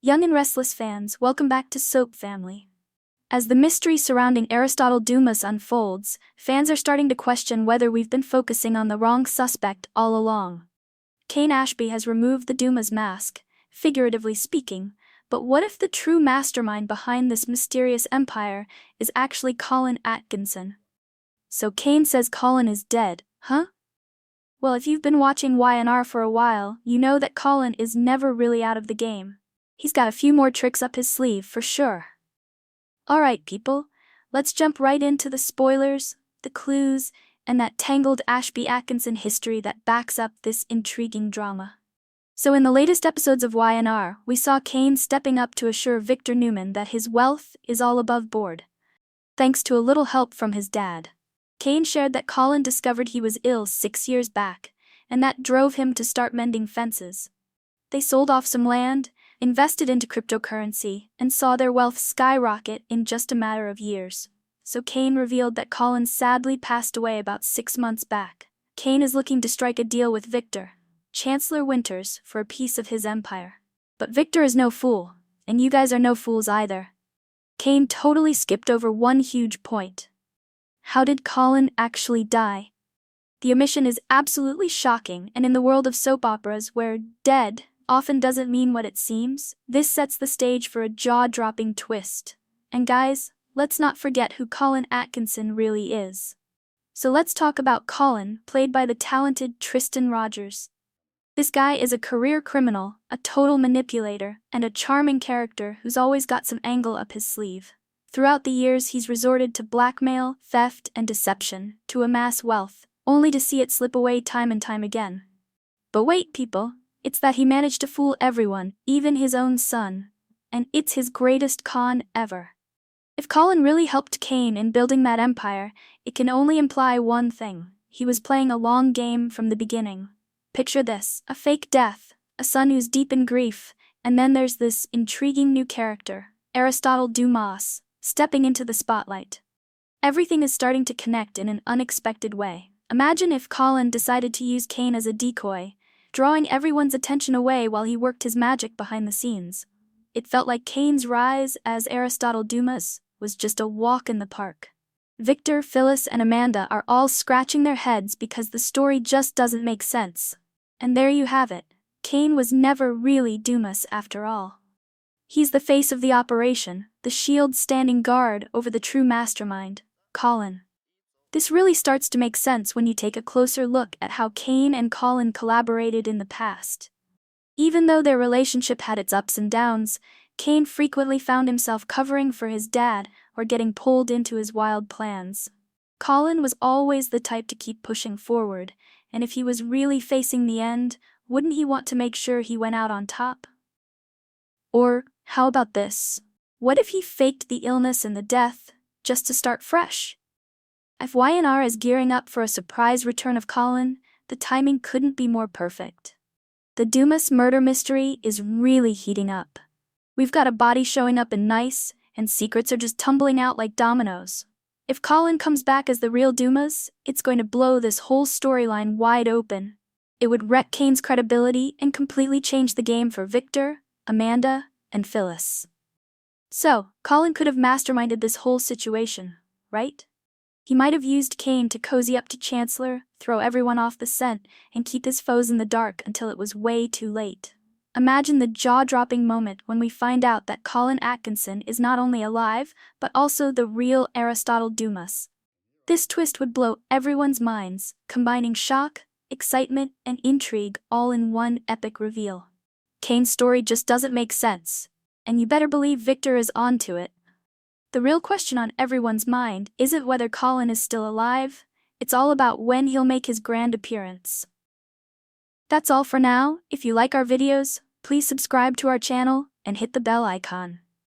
Young and restless fans, welcome back to Soap Family. As the mystery surrounding Aristotle Dumas unfolds, fans are starting to question whether we've been focusing on the wrong suspect all along. Cain Ashby has removed the Dumas mask, figuratively speaking, but what if the true mastermind behind this mysterious empire is actually Colin Atkinson? So Cain says Colin is dead, huh? Well, if you've been watching Y&R for a while, you know that Colin is never really out of the game. He's got a few more tricks up his sleeve for sure. Alright people, let's jump right into the spoilers, the clues, and that tangled Ashby Atkinson history that backs up this intriguing drama. So in the latest episodes of Y&R, we saw Cain stepping up to assure Victor Newman that his wealth is all above board, thanks to a little help from his dad. Cain shared that Colin discovered he was ill 6 years back, and that drove him to start mending fences. They sold off some land, invested into cryptocurrency, and saw their wealth skyrocket in just a matter of years. So Cain revealed that Colin sadly passed away about 6 months back. Cain is looking to strike a deal with Victor, Chancellor Winters, for a piece of his empire. But Victor is no fool, and you guys are no fools either. Cain totally skipped over one huge point. How did Colin actually die? The omission is absolutely shocking, and in the world of soap operas where dead often doesn't mean what it seems, this sets the stage for a jaw-dropping twist. And guys, let's not forget who Colin Atkinson really is. So let's talk about Colin, played by the talented Tristan Rogers. This guy is a career criminal, a total manipulator, and a charming character who's always got some angle up his sleeve. Throughout the years, he's resorted to blackmail, theft, and deception to amass wealth, only to see it slip away time and time again. But wait, people. It's that he managed to fool everyone, even his own son. And it's his greatest con ever. If Colin really helped Cain in building that empire, it can only imply one thing. He was playing a long game from the beginning. Picture this, a fake death, a son who's deep in grief, and then there's this intriguing new character, Aristotle Dumas, stepping into the spotlight. Everything is starting to connect in an unexpected way. Imagine if Colin decided to use Cain as a decoy, drawing everyone's attention away while he worked his magic behind the scenes. It felt like Cain's rise as Aristotle Dumas was just a walk in the park. Victor, Phyllis, and Amanda are all scratching their heads because the story just doesn't make sense. And there you have it. Cain was never really Dumas after all. He's the face of the operation, the shield standing guard over the true mastermind, Colin. This really starts to make sense when you take a closer look at how Cain and Colin collaborated in the past. Even though their relationship had its ups and downs, Cain frequently found himself covering for his dad or getting pulled into his wild plans. Colin was always the type to keep pushing forward, and if he was really facing the end, wouldn't he want to make sure he went out on top? Or, how about this? What if he faked the illness and the death, just to start fresh? If Y&R is gearing up for a surprise return of Colin, the timing couldn't be more perfect. The Dumas murder mystery is really heating up. We've got a body showing up in Nice, and secrets are just tumbling out like dominoes. If Colin comes back as the real Dumas, it's going to blow this whole storyline wide open. It would wreck Cain's credibility and completely change the game for Victor, Amanda, and Phyllis. So, Colin could have masterminded this whole situation, right? He might have used Cain to cozy up to Chancellor, throw everyone off the scent, and keep his foes in the dark until it was way too late. Imagine the jaw-dropping moment when we find out that Colin Atkinson is not only alive, but also the real Aristotle Dumas. This twist would blow everyone's minds, combining shock, excitement, and intrigue all in one epic reveal. Cain's story just doesn't make sense, and you better believe Victor is onto it. The real question on everyone's mind isn't whether Colin is still alive, it's all about when he'll make his grand appearance. That's all for now. If you like our videos, please subscribe to our channel and hit the bell icon.